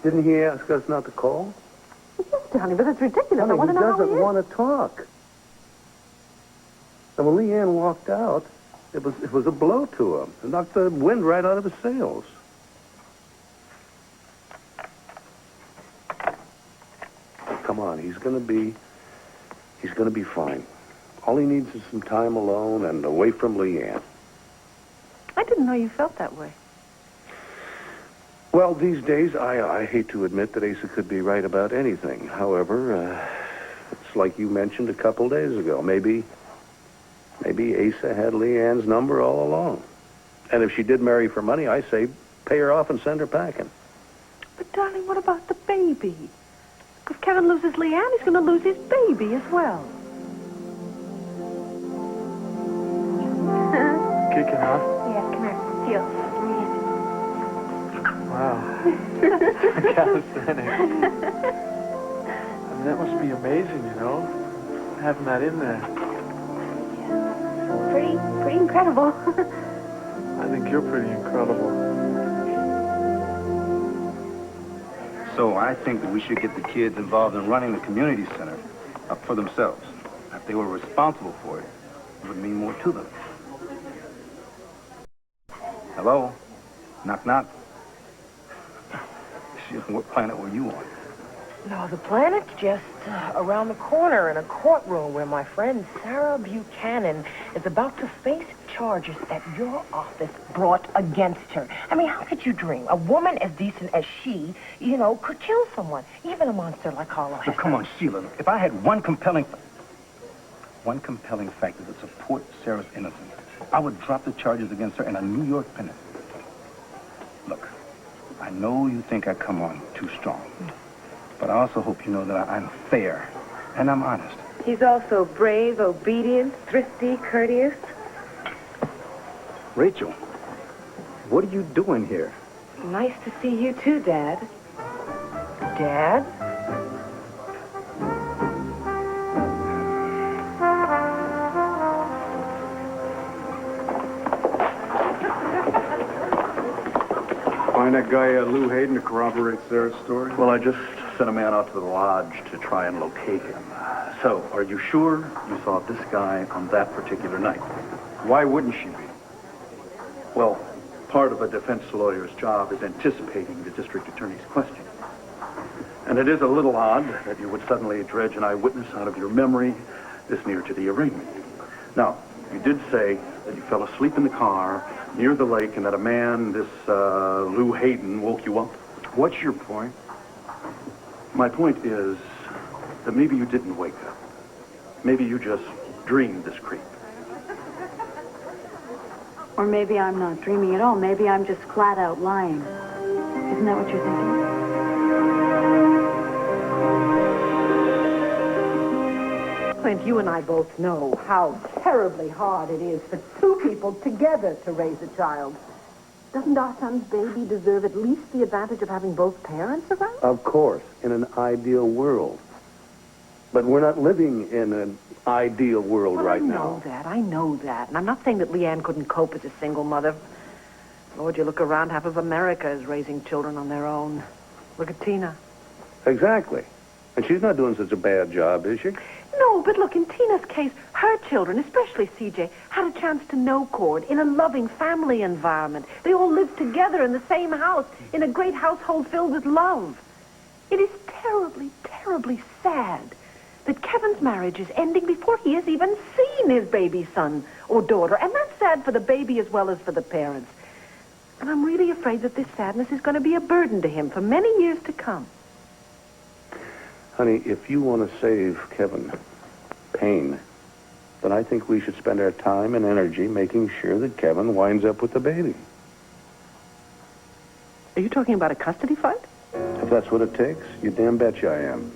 Didn't he ask us not to call? Yes, darling, but that's ridiculous. Honey, I want to know how he doesn't is. want to talk. And when Leanne walked out, it was a blow to him. It knocked the wind right out of his sails. Come on, he's gonna be fine. All he needs is some time alone and away from Leanne. I didn't know you felt that way. Well, these days, I hate to admit that Asa could be right about anything. However, it's like you mentioned a couple days ago. Maybe Asa had Leanne's number all along. And if she did marry for money, I say pay her off and send her packing. But, darling, what about the baby? If Kevin loses Leanne, he's going to lose his baby as well. Kicking, huh? Yeah, come here. Feel. Wow. Calisthenics. I mean, that must be amazing, you know, having that in there. Pretty incredible. I think you're pretty incredible. So I think that we should get the kids involved in running the community center up for themselves. If they were responsible for it, it would mean more to them. Hello? Knock, knock. Shit, what planet were you on? No, the planet's just around the corner in a courtroom where my friend Sarah Buchanan is about to face charges that your office brought against her. I mean, how could you dream? A woman as decent as she, you know, could kill someone, even a monster like Harlow. So come on, Sheila. If I had one compelling factor that supports Sarah's innocence, I would drop the charges against her in a New York penitent. Look, I know you think I come on too strong. But I also hope you know that I'm fair and I'm honest. He's also brave, obedient, thrifty, courteous. Rachel, what are you doing here? Nice to see you too, Dad. Dad? Find that guy, Lou Hayden, to corroborate Sarah's story? Well, I just sent a man out to the lodge to try and locate him. So, are you sure you saw this guy on that particular night? Why wouldn't she be? Well, part of a defense lawyer's job is anticipating the district attorney's question. And it is a little odd that you would suddenly dredge an eyewitness out of your memory this near to the arraignment. Now, you did say that you fell asleep in the car near the lake and that a man, this Lou Hayden, woke you up. What's your point? My point is that maybe you didn't wake up. Maybe you just dreamed this creep. Or maybe I'm not dreaming at all. Maybe I'm just flat out lying. Isn't that what you're thinking? Clint, you and I both know how terribly hard it is for two people together to raise a child. Doesn't our son's baby deserve at least the advantage of having both parents around? Of course, in an ideal world. But we're not living in an ideal world right now. I know that. And I'm not saying that Leanne couldn't cope as a single mother. Lord, you look around, half of America is raising children on their own. Look at Tina. Exactly. And she's not doing such a bad job, is she? No, but look, in Tina's case, her children, especially CJ, had a chance to know Cord in a loving family environment. They all lived together in the same house, in a great household filled with love. It is terribly, terribly sad that Kevin's marriage is ending before he has even seen his baby son or daughter. And that's sad for the baby as well as for the parents. And I'm really afraid that this sadness is going to be a burden to him for many years to come. Honey, if you want to save Kevin pain, then I think we should spend our time and energy making sure that Kevin winds up with the baby. Are you talking about a custody fight? If that's what it takes, you damn betcha I am.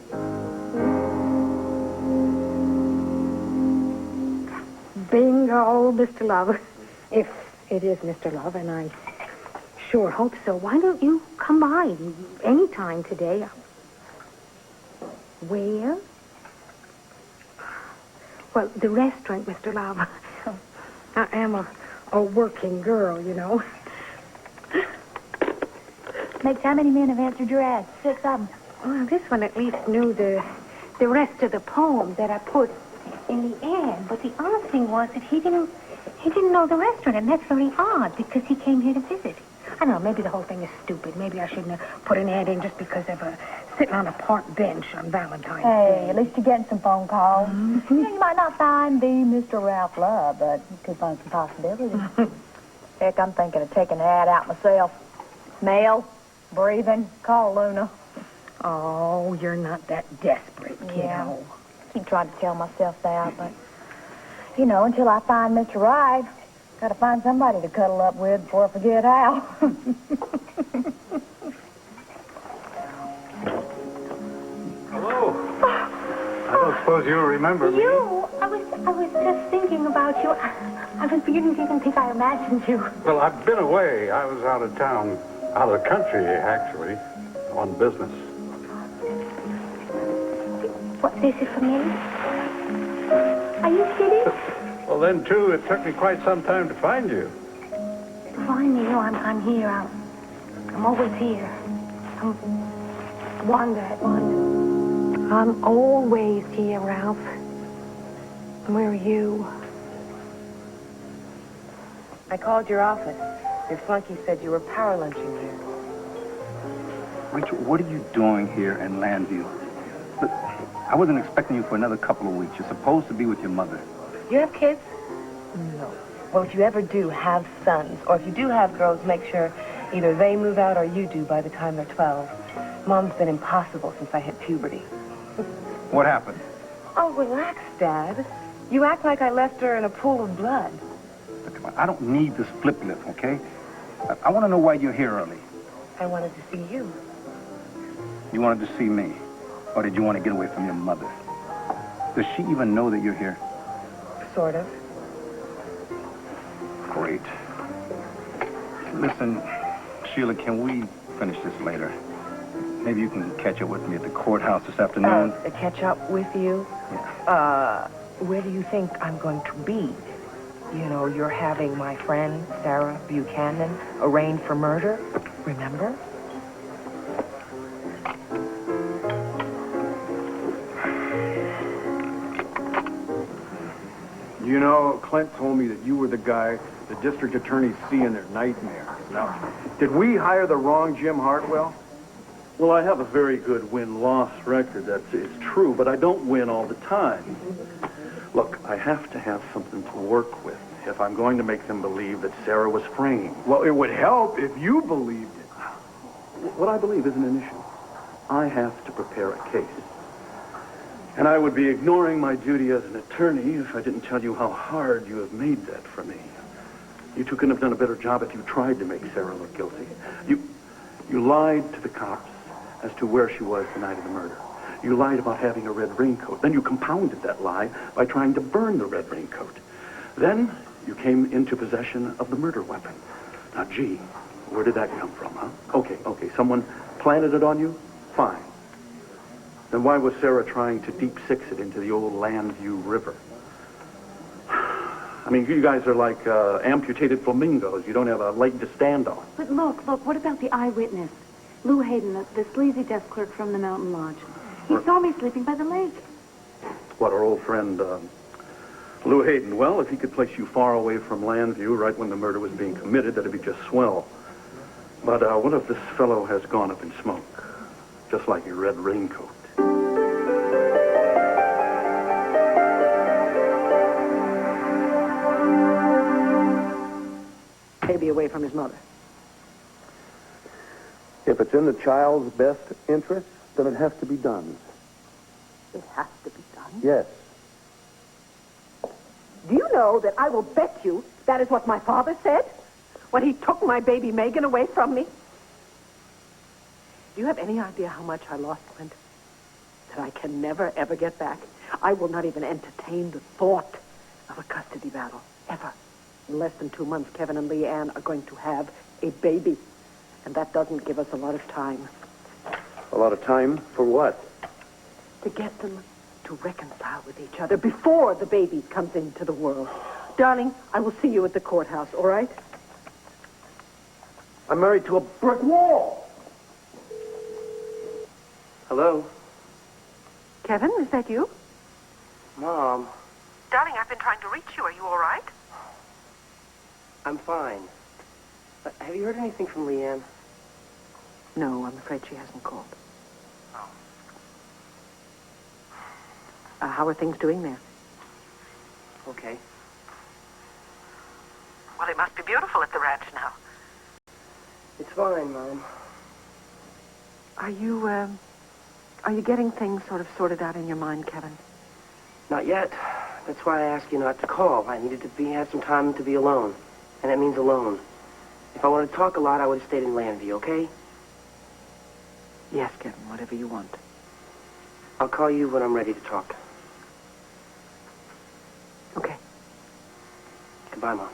Bingo, Mr. Love. If it is Mr. Love, and I sure hope so. Why don't you come by any time today? Where? Well, the restaurant, Mr. Love. I am a working girl, you know. Makes how many men have answered your ad? 6 of them. Well, this one at least knew the rest of the poem that I put in the ad. But the odd thing was that he didn't know the restaurant, and that's very odd because he came here to visit. I don't know, maybe the whole thing is stupid. Maybe I shouldn't have put an ad in just because of sitting on a park bench on Valentine's Day. Hey, at least you're getting some phone calls. Mm-hmm. Yeah, you might not find the Mr. Ralph Love, but you could find some possibilities. Heck, I'm thinking of taking the ad out myself. Male, breathing, call Luna. Oh, you're not that desperate, kiddo. Yeah. Keep trying to tell myself that, but, you know, until I find Mr. Right, gotta find somebody to cuddle up with before I forget how. Hello. I don't suppose you remember me. You? I was just thinking about you. I was beginning to even think I imagined you. Well, I've been away. I was out of town, out of the country, actually, on business. What, this is for me? Are you kidding? Well, then, too, it took me quite some time to find you. Find me. No, I'm here. I'm always here. I'm Wanda at one. I'm always here, Ralph. Where are you? I called your office. Your flunky said you were power lunching here. Rachel, what are you doing here in Landview? Look, I wasn't expecting you for another couple of weeks. You're supposed to be with your mother. You have kids? No. Well, if you ever do, have sons. Or if you do have girls, make sure either they move out or you do by the time they're 12. Mom's been impossible since I hit puberty. What happened? Oh, relax, Dad. You act like I left her in a pool of blood. Look, come on, I don't need this flip lip, okay? I want to know why you're here early. I wanted to see you. You wanted to see me? Or did you want to get away from your mother? Does she even know that you're here? Sort of. Great. Listen, Sheila, can we finish this later? Maybe you can catch up with me at the courthouse this afternoon. To catch up with you? Yeah. Where do you think I'm going to be? You know, you're having my friend, Sarah Buchanan, arraigned for murder. Remember? You know, Clint told me that you were the guy the district attorneys see in their nightmares. Now, did we hire the wrong Jim Hartwell? Well, I have a very good win-loss record. That's true, but I don't win all the time. Look, I have to have something to work with if I'm going to make them believe that Sarah was framed. Well, it would help if you believed it. What I believe isn't an issue. I have to prepare a case. And I would be ignoring my duty as an attorney if I didn't tell you how hard you have made that for me. You two couldn't have done a better job if you tried to make Sarah look guilty. You lied to the cops as to where she was the night of the murder. You lied about having a red raincoat. Then you compounded that lie by trying to burn the red raincoat. Then you came into possession of the murder weapon. Now, gee, where did that come from, huh? Okay, someone planted it on you? Fine. Then why was Sarah trying to deep six it into the old Landview River? I mean, you guys are like amputated flamingos. You don't have a leg to stand on. But look, what about the eyewitness? Lou Hayden, the sleazy desk clerk from the Mountain Lodge. He saw me sleeping by the lake. What, our old friend, Lou Hayden? Well, if he could place you far away from Landview right when the murder was being committed, that'd be just swell. But what if this fellow has gone up in smoke? Just like your red raincoat. Baby away from his mother. If it's in the child's best interest, then it has to be done. It has to be done. Yes. Do you know that I will bet you that is what my father said when he took my baby Megan away from me? Do you have any idea how much I lost, Clint? That I can never, ever get back. I will not even entertain the thought of a custody battle, ever. In less than 2 months, Kevin and Leanne are going to have a baby. And that doesn't give us a lot of time. A lot of time for what? To get them to reconcile with each other before the baby comes into the world. Darling, I will see you at the courthouse, all right? I'm married to a brick wall. Hello? Kevin, is that you? Mom, Darling, I've been trying to reach you. Are you all right? I'm fine. Have you heard anything from Leanne? No, I'm afraid she hasn't called. How are things doing there? Okay. Well, it must be beautiful at the ranch now. It's fine, Mom. Are you getting things sort of sorted out in your mind, Kevin? Not yet. That's why I asked you not to call. I needed to have some time to be alone. And that means alone. If I wanted to talk a lot, I would have stayed in Landview, okay? Yes, Kevin, whatever you want. I'll call you when I'm ready to talk. Okay. Goodbye, Mom.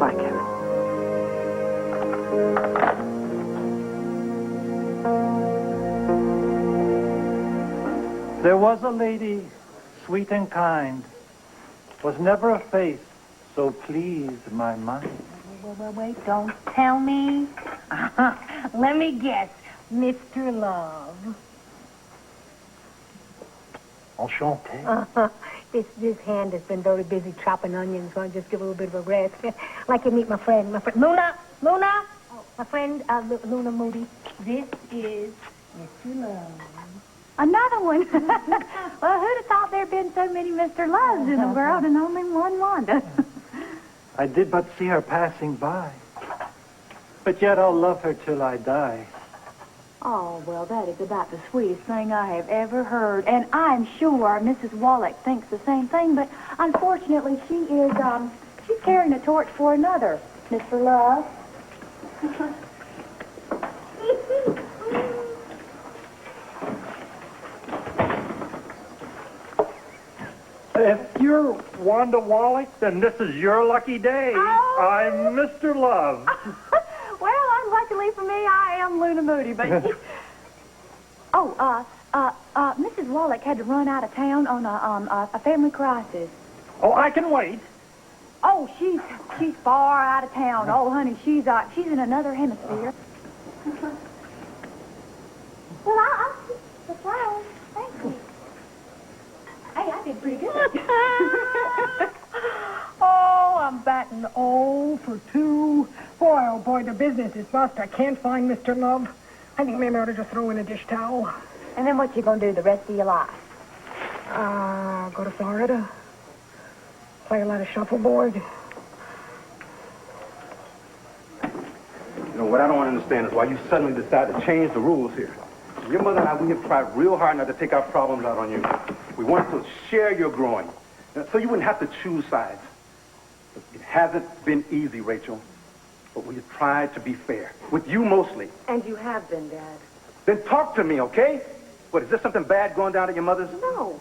Bye, Kevin. There was a lady, sweet and kind, was never a face so pleased my mind. Wait, don't tell me. Let me guess. Mr. Love. Enchanté. This hand has been very busy chopping onions, so I'll just give a little bit of a rest. Like you meet my friend. Luna! Luna! Oh, my friend, Luna Moody. This is Mr. Love. Another one. Well, who'd have thought there'd been so many Mr. Loves in the world and only one Wanda? I did but see her passing by, but yet I'll love her till I die. Oh, well, that is about the sweetest thing I have ever heard. And I'm sure Mrs. Wallach thinks the same thing, but unfortunately she's carrying a torch for another, Mr. Love. If you're Wanda Wallach, then this is your lucky day. Oh. I'm Mr. Love. Well, unluckily for me, I am Luna Moody, but... Mrs. Wallach had to run out of town on a family crisis. Oh, I can wait. Oh, she's far out of town. Oh, honey, she's in another hemisphere. Well, I'll keep the flowers. Thank you. Hey, I did pretty good. Oh, I'm batting 0 for 2. Boy, oh boy, the business is bust. I can't find Mr. Love. I think maybe I ought to just throw in a dish towel. And then what you gonna do the rest of your life? Go to Florida. Play a lot of shuffleboard. You know, what I don't understand is why you suddenly decide to change the rules here. Your mother and I, we have tried real hard not to take our problems out on you. We want to share your growing, so you wouldn't have to choose sides. But it hasn't been easy, Rachel, but we have tried to be fair, with you mostly. And you have been, Dad. Then talk to me, okay? What, is there something bad going down at your mother's? No.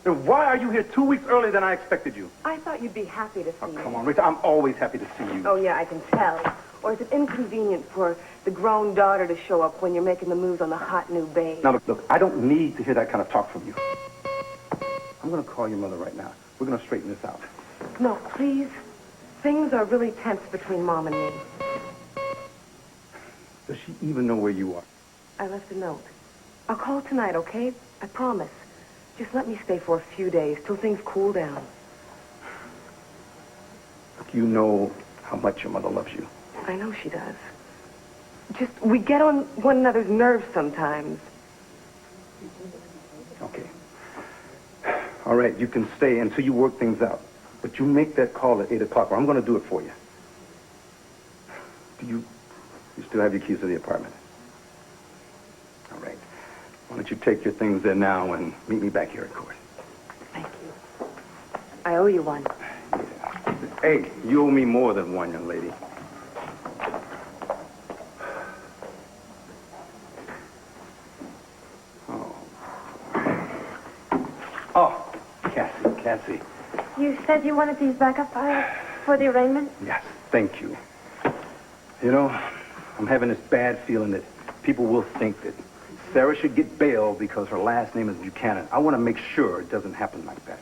Then why are you here 2 weeks earlier than I expected you? I thought you'd be happy to see me. Come on, Rachel, I'm always happy to see you. Oh, yeah, I can tell. Or is it inconvenient for the grown daughter to show up when you're making the moves on the hot new babe? Now, look, I don't need to hear that kind of talk from you. I'm going to call your mother right now. We're going to straighten this out. No, please. Things are really tense between Mom and me. Does she even know where you are? I left a note. I'll call tonight, okay? I promise. Just let me stay for a few days till things cool down. Look, you know how much your mother loves you. I know she does. Just, we get on one another's nerves sometimes. Okay. All right, you can stay until you work things out. But you make that call at 8 o'clock, or I'm going to do it for you. Do you still have your keys to the apartment? All right. Why don't you take your things there now and meet me back here at court? Thank you. I owe you one. Yeah. Hey, you owe me more than one, young lady. Oh, Cassie. You said you wanted these backup files for the arraignment? Yes, thank you. You know, I'm having this bad feeling that people will think that Sarah should get bail because her last name is Buchanan. I want to make sure it doesn't happen like that.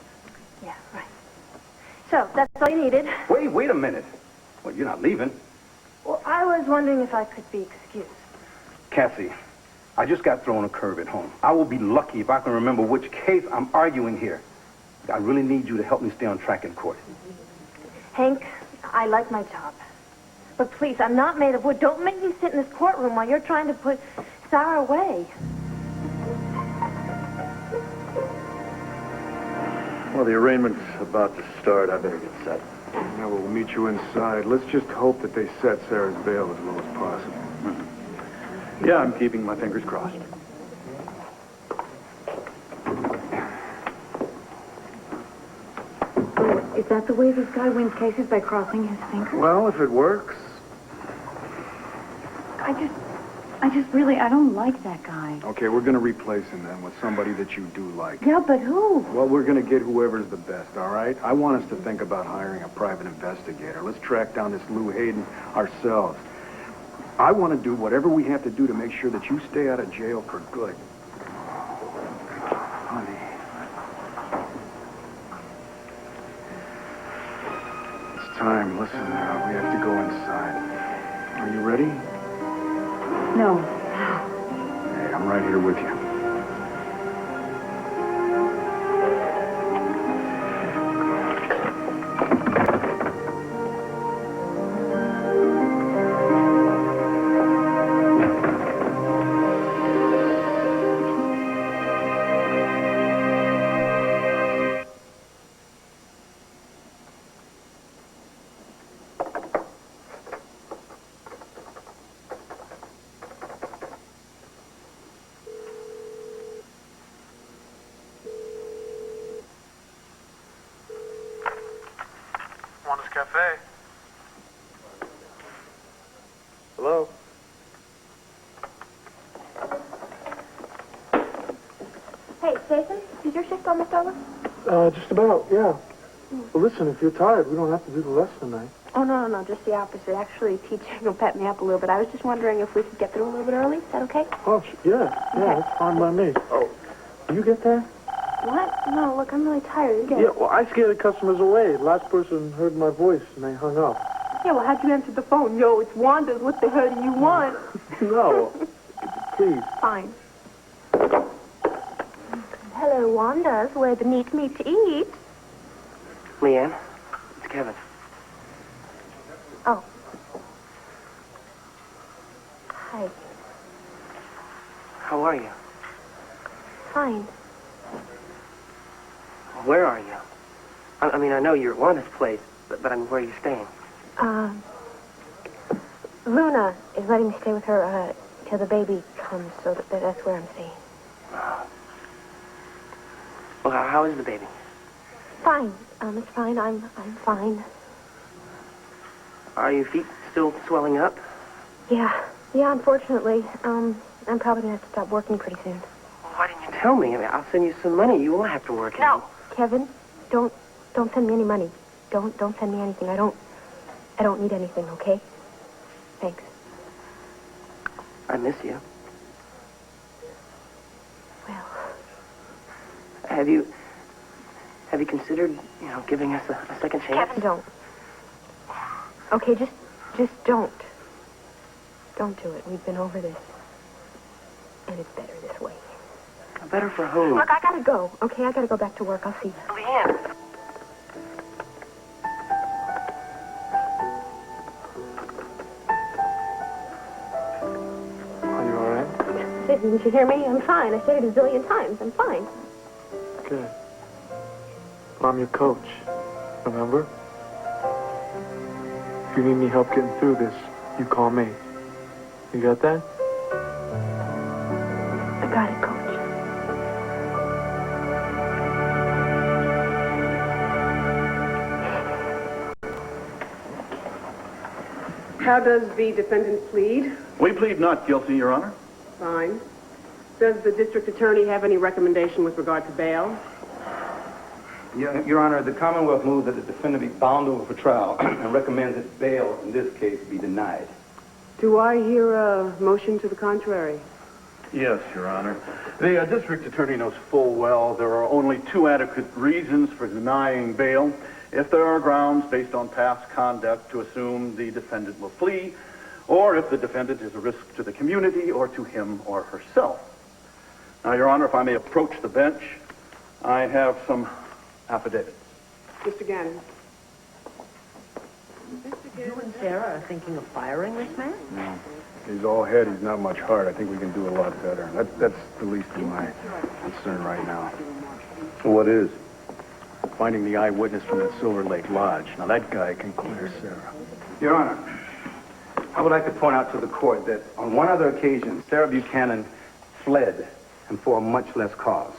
Yeah, right. So, that's all you needed? Wait a minute. Well, you're not leaving. Well, I was wondering if I could be excused. Cassie, I just got thrown a curve at home. I will be lucky if I can remember which case I'm arguing here. I really need you to help me stay on track in court. Hank, I like my job. But please, I'm not made of wood. Don't make me sit in this courtroom while you're trying to put Sarah away. Well, the arraignment's about to start. I better get set. Yeah, we'll meet you inside. Let's just hope that they set Sarah's bail as low as possible. Mm-hmm. Yeah, I'm keeping my fingers crossed. Is that the way this guy wins cases, by crossing his fingers? Well, if it works. I don't like that guy. Okay, we're going to replace him then with somebody that you do like. Yeah, but who? Well, we're going to get whoever's the best, all right? I want us to think about hiring a private investigator. Let's track down this Lou Hayden ourselves. I want to do whatever we have to do to make sure that you stay out of jail for good. Honey. It's time. Listen, we have to go inside. Are you ready? No. Hey, I'm right here with you. Wanda's Cafe. Hello? Hey, Jason, is your shift almost over? Just about, yeah. Well, listen, if you're tired, we don't have to do the lesson tonight. Oh, no, just the opposite. Actually, teaching will pep me up a little bit. I was just wondering if we could get through a little bit early. Is that okay? Oh, yeah, that's fine by me. Oh, you get that? What? No, look, I'm really tired. You get Yeah, it? well, I scared the customers away. The last person heard my voice, and they hung up. Yeah, well, how'd you answer the phone? Yo, it's Wanda's. What the hell do you want? No, please. Fine. Hello, Wanda's, where the neat meat to eat. Leanne, it's Kevin. Oh. Hi. How are you? Fine. Where are you? I mean, I know you're at Wanda's place, but I mean, where are you staying? Luna is letting me stay with her, till the baby comes, so that's where I'm staying. Well, how is the baby? Fine. It's fine. I'm fine. Are your feet still swelling up? Yeah, unfortunately. I'm probably gonna have to stop working pretty soon. Well, why didn't you tell me? I mean, I'll send you some money. You won't have to work. No. Kevin, don't send me any money. Don't send me anything. I don't need anything, okay? Thanks. I miss you. Well. Have you considered, giving us a second chance? Kevin, don't. Okay, just don't. Don't do it. We've been over this. And it's better this way. Better for whom? Look, I gotta go. Okay, I gotta go back to work. I'll see you. Leanne. Are you all right? Didn't you hear me? I'm fine. I said it a zillion times. I'm fine. Good. Well, I'm your coach, remember? If you need any help getting through this, you call me. You got that? I got it, Coach. How does the defendant plead? We plead not guilty, Your Honor. Fine. Does the district attorney have any recommendation with regard to bail? Your Honor, the Commonwealth moves that the defendant be bound over for trial and recommends that bail in this case be denied. Do I hear a motion to the contrary? Yes, Your Honor. The district attorney knows full well there are only two adequate reasons for denying bail. If there are grounds based on past conduct to assume the defendant will flee, or if the defendant is a risk to the community or to him or herself. Now, Your Honor, if I may approach the bench, I have some affidavits. Mr. Gannon. You and Sarah are thinking of firing this man? No. He's all head. He's not much heart. I think we can do a lot better. That's the least of my concern right now. What is? Finding the eyewitness from the Silver Lake Lodge. Now, that guy can clear Sarah. Your Honor, I would like to point out to the court that on one other occasion, Sarah Buchanan fled, and for a much less cause.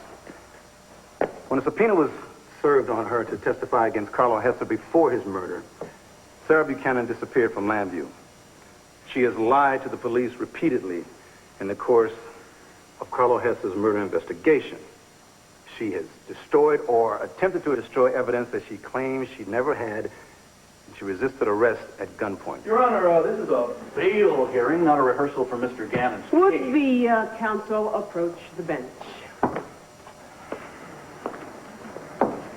When a subpoena was served on her to testify against Carlo Hesser before his murder, Sarah Buchanan disappeared from Landview. She has lied to the police repeatedly in the course of Carlo Hesser's murder investigation. She has destroyed or attempted to destroy evidence that she claims she never had, and she resisted arrest at gunpoint. Your Honor, this is a bail hearing, not a rehearsal for Mr. Gannon's case. Would the counsel approach the bench?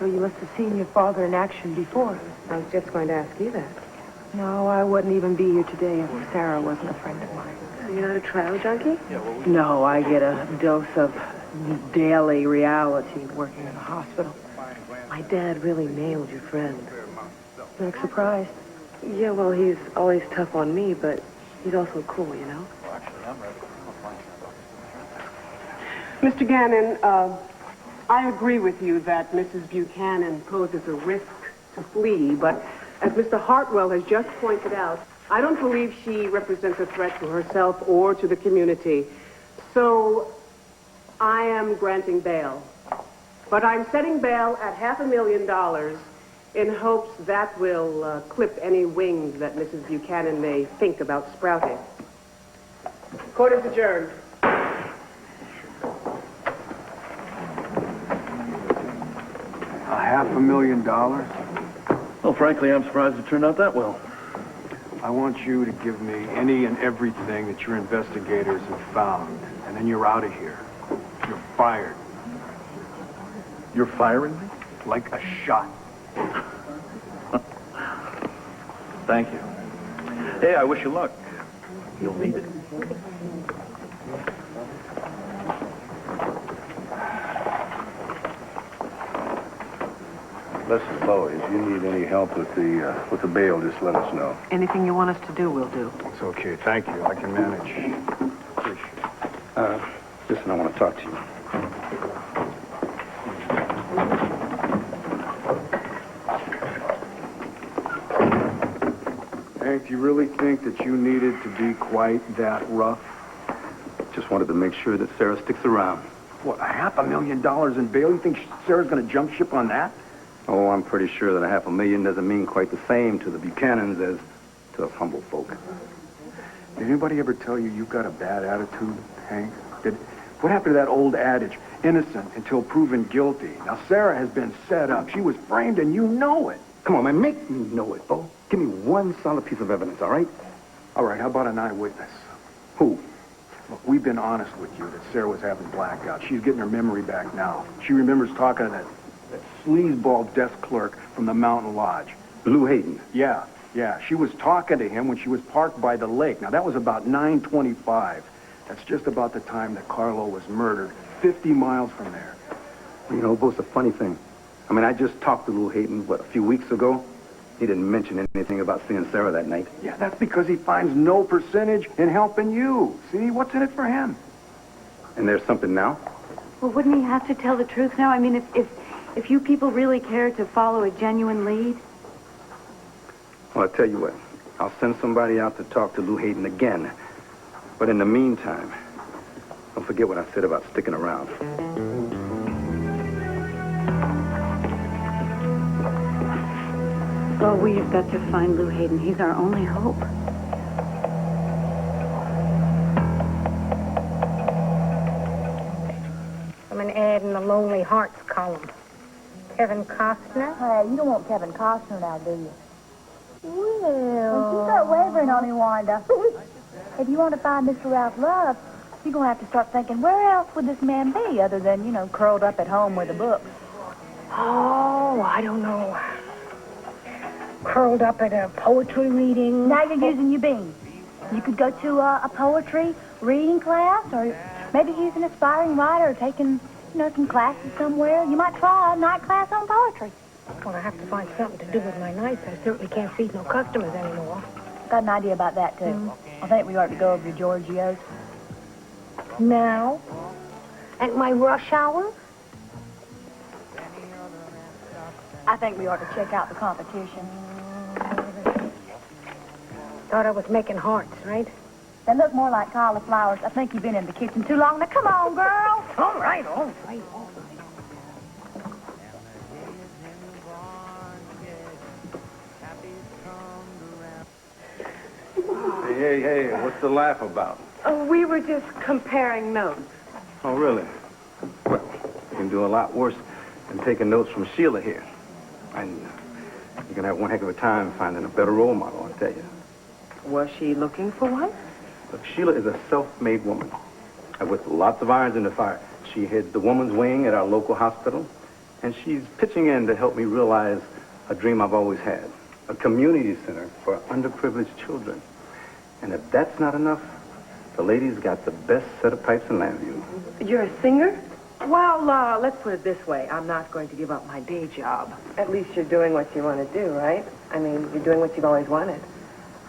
So you must have seen your father in action before. I was just going to ask you that. No, I wouldn't even be here today if Sarah wasn't a friend of mine. You're not a trial junkie? No, I get a dose of daily reality working in a hospital. My dad really nailed your friend. You look surprised. Yeah, well, he's always tough on me, but he's also cool, you know? Mr. Gannon, I agree with you that Mrs. Buchanan poses a risk to flee, but as Mr. Hartwell has just pointed out, I don't believe she represents a threat to herself or to the community. So I am granting bail. But I'm setting bail at $500,000 in hopes that will clip any wings that Mrs. Buchanan may think about sprouting. Court is adjourned. $500,000? Well, frankly, I'm surprised it turned out that well. I want you to give me any and everything that your investigators have found, and then you're out of here. You're fired. You're firing me? Like a shot. Thank you. Hey, I wish you luck. You'll need it. Listen, Lois, if you need any help with the bail, just let us know. Anything you want us to do, we'll do. It's okay. Thank you. I can manage. Appreciate it. Listen, I want to talk to you. Hank, do you really think that you needed to be quite that rough? Just wanted to make sure that Sarah sticks around. What, $500,000 in bail? You think Sarah's going to jump ship on that? Oh, I'm pretty sure that $500,000 doesn't mean quite the same to the Buchanans as to us humble folk. Did anybody ever tell you you've got a bad attitude, Hank? What happened to that old adage, innocent until proven guilty? Now, Sarah has been set up. She was framed, and you know it. Come on, man, make me know it, Bo. Give me one solid piece of evidence, all right? All right, how about an eyewitness? Who? Look, we've been honest with you that Sarah was having blackouts. She's getting her memory back now. She remembers talking to that sleazeball desk clerk from the Mountain Lodge. Lou Hayden. Yeah. She was talking to him when she was parked by the lake. Now, that was about 9:25. That's just about the time that Carlo was murdered, 50 miles from there. You know, Bo, it's a funny thing. I mean, I just talked to Lou Hayden, a few weeks ago? He didn't mention anything about seeing Sarah that night. Yeah, that's because he finds no percentage in helping you. See, what's in it for him? And there's something now? Well, wouldn't he have to tell the truth now? I mean, if you people really care to follow a genuine lead? Well, I'll tell you what. I'll send somebody out to talk to Lou Hayden again. But in the meantime, don't forget what I said about sticking around. Well, we have got to find Lou Hayden. He's our only hope. I'm an ad in the Lonely Hearts column. Kevin Costner? Hey, you don't want Kevin Costner now, do you? Well... Don't you start wavering on me, Wanda. If you want to find Mr. Ralph Love, you're going to have to start thinking, where else would this man be other than, curled up at home with a book? Oh, I don't know. Curled up at a poetry reading. Now you're using your beans. You could go to a poetry reading class, or maybe he's an aspiring writer taking, some classes somewhere. You might try a night class on poetry. Well, I have to find something to do with my nights. I certainly can't feed no customers anymore. Got an idea about that, too. I think we ought to go over to Giorgio's. Now? At my rush hour? I think we ought to check out the competition. Thought I was making hearts, right? They look more like cauliflowers. I think you've been in the kitchen too long. Now, come on, girl. All right. Hey, what's the laugh about? Oh, we were just comparing notes. Oh, really? Well, you can do a lot worse than taking notes from Sheila here. And you're going to have one heck of a time finding a better role model, I tell you. Was she looking for one? Look, Sheila is a self-made woman with lots of irons in the fire. She heads the woman's wing at our local hospital, and she's pitching in to help me realize a dream I've always had, a community center for underprivileged children. And if that's not enough, the lady's got the best set of pipes in Landview. You're a singer? Well, let's put it this way. I'm not going to give up my day job. At least you're doing what you want to do, right? I mean, you're doing what you've always wanted.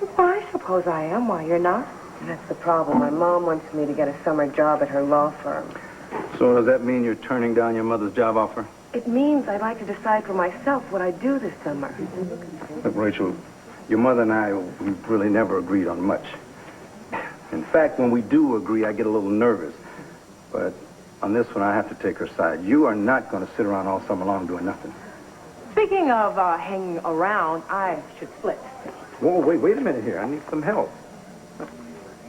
Well, I suppose I am. Why, you're not? And that's the problem. My mom wants me to get a summer job at her law firm. So does that mean you're turning down your mother's job offer? It means I'd like to decide for myself what I do this summer. Look, Rachel, your mother and I, we've really never agreed on much. In fact, when we do agree, I get a little nervous. But on this one, I have to take her side. You are not going to sit around all summer long doing nothing. Speaking of hanging around, I should split. Whoa, wait a minute here. I need some help.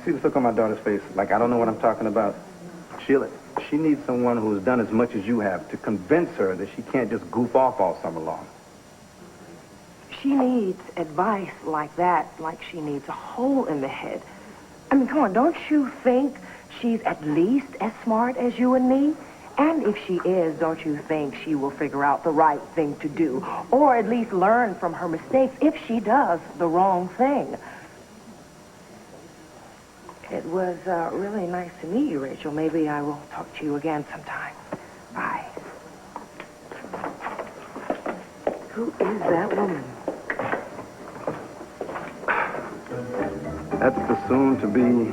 See this look on my daughter's face? Like I don't know what I'm talking about. Sheila, she needs someone who has done as much as you have to convince her that she can't just goof off all summer long. She needs advice like that, like she needs a hole in the head. I mean, come on, don't you think she's at least as smart as you and me? And if she is, don't you think she will figure out the right thing to do? Or at least learn from her mistakes if she does the wrong thing? It was really nice to meet you, Rachel. Maybe I will talk to you again sometime. Bye. Who is that woman? That's the soon-to-be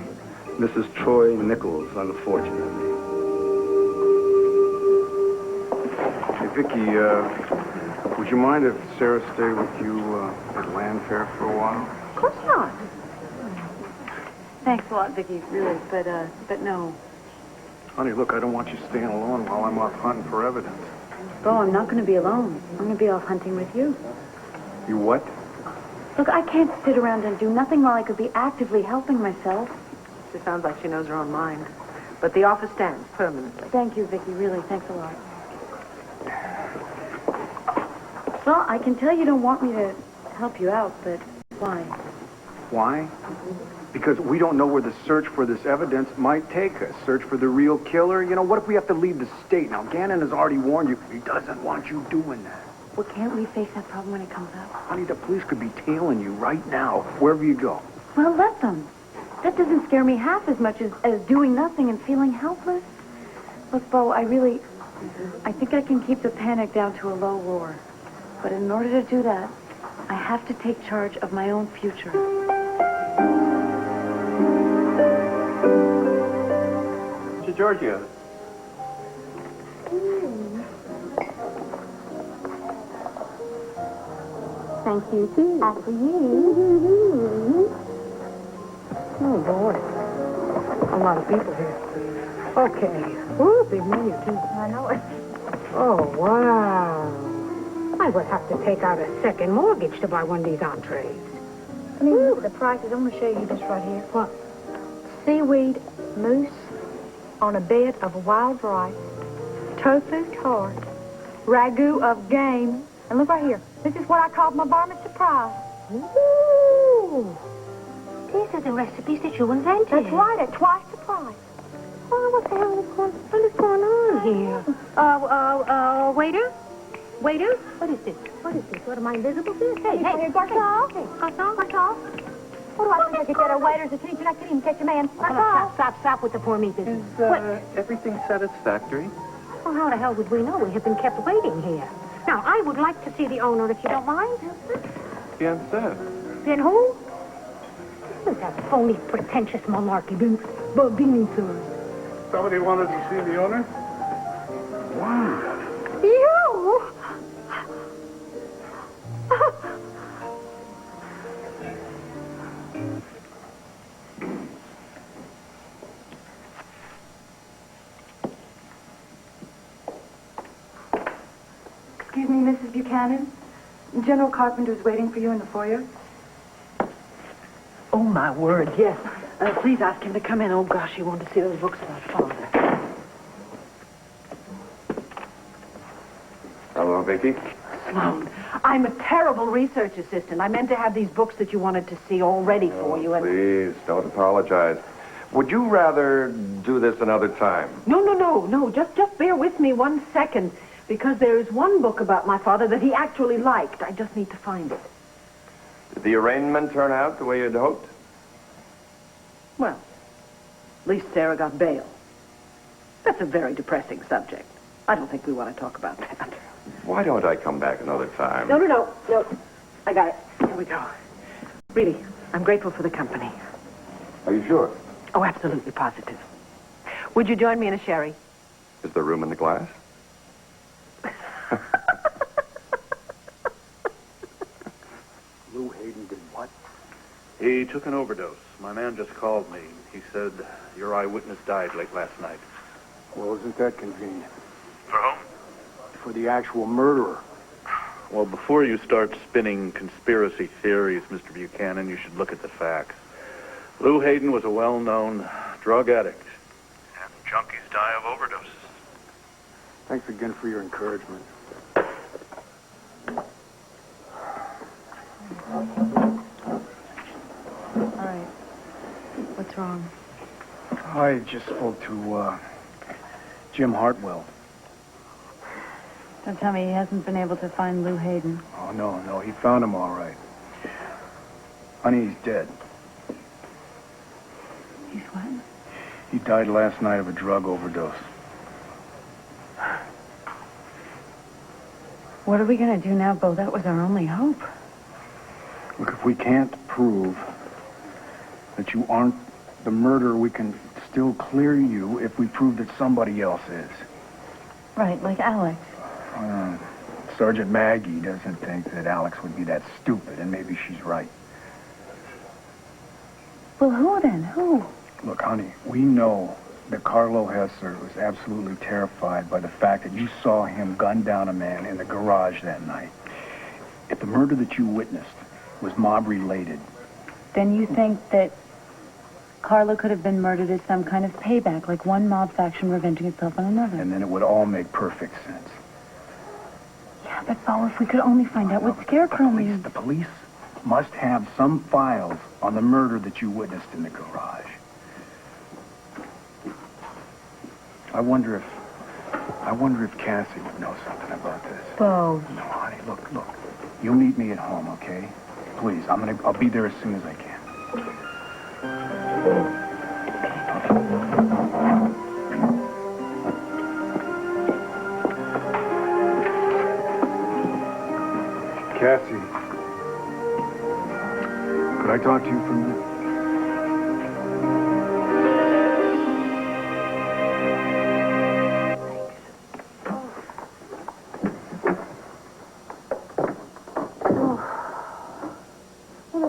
Mrs. Troy Nichols, unfortunately. Hey, Vicki, would you mind if Sarah stayed with you at Landfair for a while? Of course not. Thanks a lot, Vicki, really, but no. Honey, look, I don't want you staying alone while I'm off hunting for evidence. Bo, I'm not going to be alone. I'm going to be off hunting with you. You what? Look, I can't sit around and do nothing while I could be actively helping myself. She sounds like she knows her own mind. But the offer stands permanently. Thank you, Vicki, really, thanks a lot. Well, I can tell you don't want me to help you out, but why? Why? Because we don't know where the search for this evidence might take us. Search for the real killer. You know, what if we have to leave the state? Now, Gannon has already warned you. He doesn't want you doing that. Well, can't we face that problem when it comes up? Honey, the police could be tailing you right now, wherever you go. Well, let them. That doesn't scare me half as much as doing nothing and feeling helpless. Look, Bo, I think I can keep the panic down to a low roar. But in order to do that, I have to take charge of my own future. To Giorgio. Thank you, too. After you. Oh, boy. A lot of people here. Okay. Ooh, big menu, too. I know it. Oh, wow. I would have to take out a second mortgage to buy one of these entrees. I mean, look at the prices. I'm going to show you this right here. What? Seaweed mousse on a bed of wild rice, tofu tart, ragu of game, and look right here. This is what I called my bar mitzvah surprise. Ooh. These are the recipes that you invented. That's right, at twice the price. Oh, what the hell is going on here? Waiter? Waiter? What is this? What is this? What am I invisible to? Hey, Garçon. Garçon? What do I think I could get our waiter's attention? I couldn't even catch a man. Stop with the poor me business. Is everything satisfactory? Well, how the hell would we know? We have been kept waiting here. Now, I would like to see the owner, if you don't mind. Bien said. Then who? Who's that phony, pretentious malarkey? Baldini, sir. Somebody wanted to see the owner? You? Excuse me, Mrs. Buchanan. General Carpenter's waiting for you in the foyer. Oh, my word, yes. Please ask him to come in. Oh, gosh, he wanted to see those books about Father. Hello, Vicky. Sloan, I'm a terrible research assistant. I meant to have these books that you wanted to see all ready for you. And... Please, don't apologize. Would you rather do this another time? No. Just bear with me 1 second. Because there is one book about my father that he actually liked. I just need to find it. Did the arraignment turn out the way you'd hoped? Well, at least Sarah got bail. That's a very depressing subject. I don't think we want to talk about that. Why don't I come back another time? No. I got it. Here we go. Really, I'm grateful for the company. Are you sure? Oh, absolutely positive. Would you join me in a sherry? Is there room in the glass? Lou Hayden did what? He took an overdose. My man just called me. He said your eyewitness died late last night. Well, isn't that convenient? For whom? For the actual murderer. Well, before you start spinning conspiracy theories, Mr. Buchanan, you should look at the facts. Lou Hayden was a well-known drug addict. And junkies die of overdoses. Thanks again for your encouragement. All right. What's wrong? I just spoke to Jim Hartwell. Don't tell me he hasn't been able to find Lou Hayden. Oh, no. He found him all right. Honey, he's dead. He's what? He died last night of a drug overdose. What are we going to do now, Bo? That was our only hope. Look, if we can't prove that you aren't the murderer, we can still clear you if we prove that somebody else is. Right, like Alex. Sergeant Maggie doesn't think that Alex would be that stupid, and maybe she's right. Well, who then? Who? Look, honey, we know that Carlo Hesser was absolutely terrified by the fact that you saw him gun down a man in the garage that night. If the murder that you witnessed was mob-related... Then you think that Carlo could have been murdered as some kind of payback, like one mob faction revenging itself on another. And then it would all make perfect sense. Yeah, but Bo, if we could only find out what Scarecrow means. The police must have some files on the murder that you witnessed in the garage. I wonder if Cassie would know something about this. Bo. No, honey, look. You meet me at home, okay? Please, I'll be there as soon as I can. Cassie, could I talk to you for a minute?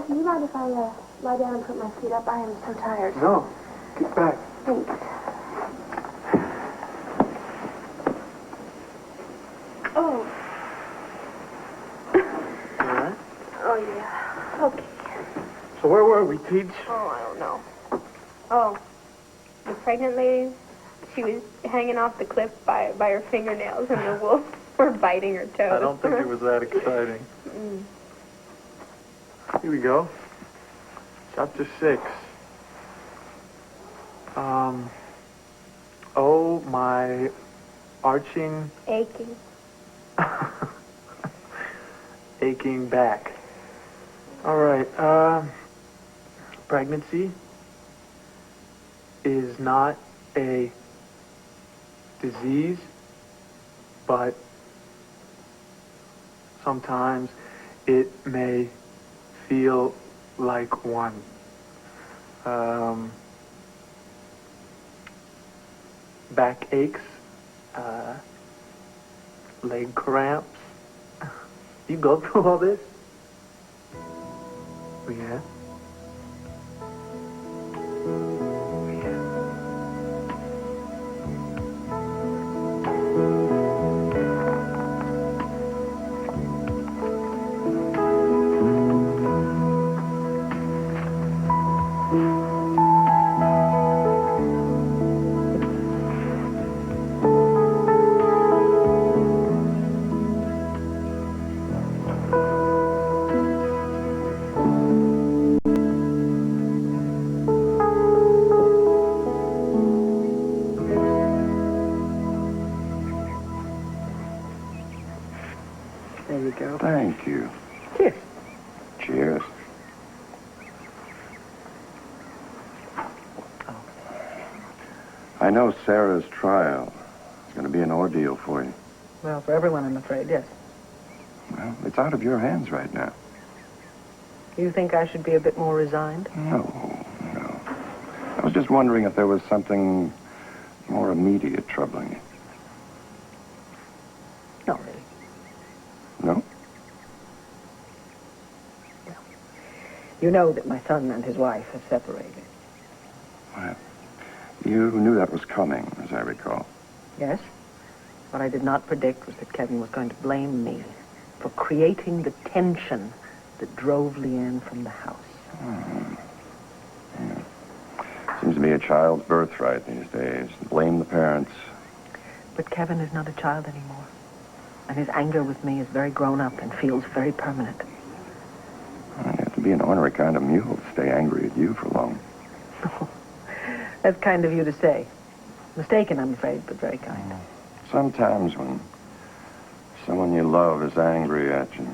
Do you mind if I lie down and put my feet up? I am so tired. No. Get back. Thanks. Oh. All right. Oh, yeah. Okay. So where were we, Teach? Oh, I don't know. Oh, the pregnant lady, she was hanging off the cliff by her fingernails, and the wolves were biting her toes. I don't think it was that exciting. Here we go. Chapter 6. Oh, my arching... Aching. aching back. All right, Pregnancy is not a disease, but sometimes it may feel like one. Back aches, leg cramps. You go through all this? Oh, yeah? There you go. Thank you. Cheers. Cheers. I know Sarah's trial is going to be an ordeal for you. Well, for everyone, I'm afraid, yes. Well, it's out of your hands right now. You think I should be a bit more resigned? No. I was just wondering if there was something more immediate troubling you. Not really. No? You know that my son and his wife have separated. Well, you knew that was coming, as I recall. Yes? What I did not predict was that Kevin was going to blame me for creating the tension that drove Leanne from the house. Yeah. Seems to be a child's birthright these days. Blame the parents. But Kevin is not a child anymore. And his anger with me is very grown up and feels very permanent. You have to be an ornery kind of mule to stay angry at you for long. That's kind of you to say. Mistaken, I'm afraid, but very kind. Sometimes when someone you love is angry at you,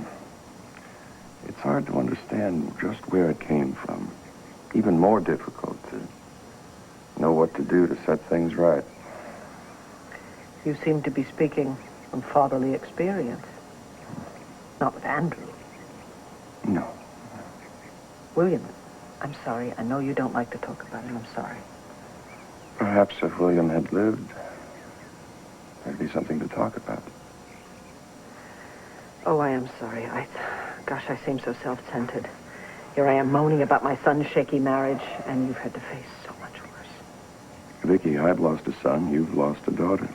it's hard to understand just where it came from. Even more difficult to know what to do to set things right. You seem to be speaking from fatherly experience. Not with Andrew. No. William, I'm sorry. I know you don't like to talk about it. I'm sorry. Perhaps if William had lived, there'd be something to talk about. Oh, I am sorry. Gosh, I seem so self-centered. Here I am moaning about my son's shaky marriage, and you've had to face so much worse. Vicky, I've lost a son. You've lost a daughter.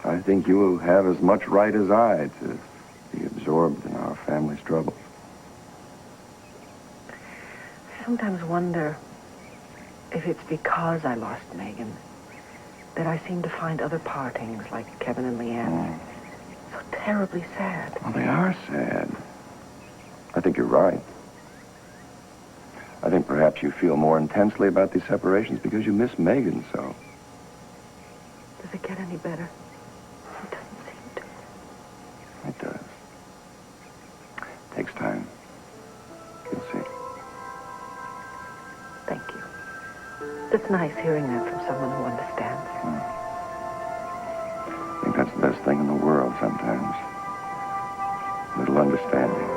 I think you will have as much right as I to be absorbed in our family's troubles. I sometimes wonder if it's because I lost Megan that I seem to find other partings like Kevin and Leanne so terribly sad. Well, they are sad. I think you're right. I think perhaps you feel more intensely about these separations because you miss Megan so. Does it get any better? It doesn't seem to. It does. Takes time. You'll see. Thank you. It's nice hearing that from someone who understands. I think that's the best thing in the world sometimes. A little understanding.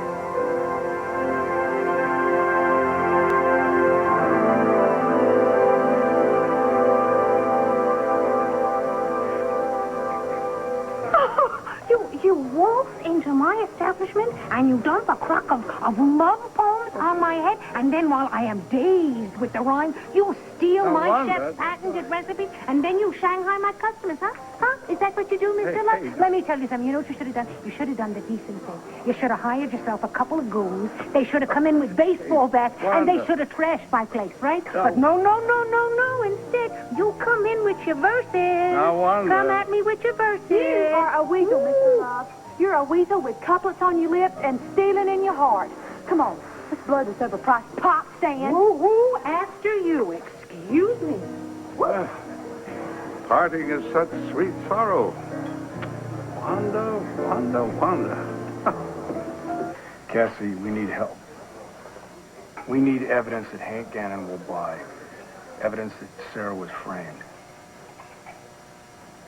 You waltz into my establishment and you dump a crock of love poems on my head, and then while I am dazed with the rhyme, you steal my chef's patented recipe, and then you Shanghai my customers, huh? Huh? Is that what you do, Mr. Love? Let me tell you something. You know what you should have done? You should have done the decent thing. You should have hired yourself a couple of goons. They should have come in with baseball bats, and they should have trashed my place, right? But no. Instead, you come in with your verses. Now, Wanda. Come at me with your verses. You are a weasel, Mr. Love. You're a weasel with couplets on your lips and stealing in your heart. Come on, let's blow this overpriced pop stand. Woo, after you. Excuse me. Parting is such sweet sorrow. Wanda. Cassie, we need help. We need evidence that Hank Gannon will buy. Evidence that Sarah was framed.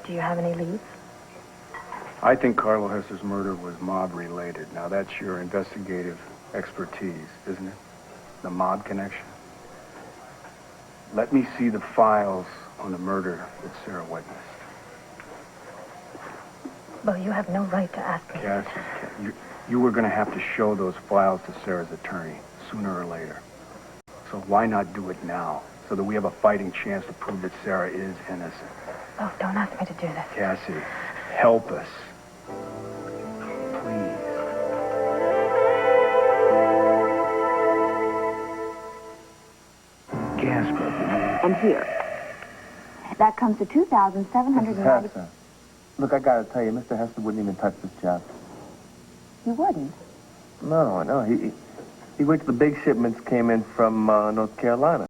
Do you have any leads? I think Carlo Hesser's murder was mob-related. Now, that's your investigative expertise, isn't it? The mob connection. Let me see the files on the murder that Sarah witnessed. Well, you have no right to ask me. Cass, you were going to have to show those files to Sarah's attorney sooner or later. So why not do it now, so that we have a fighting chance to prove that Sarah is innocent? Oh, don't ask me to do this. Cassie, help us. Please. Gasper. And here. That comes to $2,790. Hester. Look, I gotta tell you, Mr. Hester wouldn't even touch this job. You wouldn't? No. He waits till the big shipments came in from North Carolina.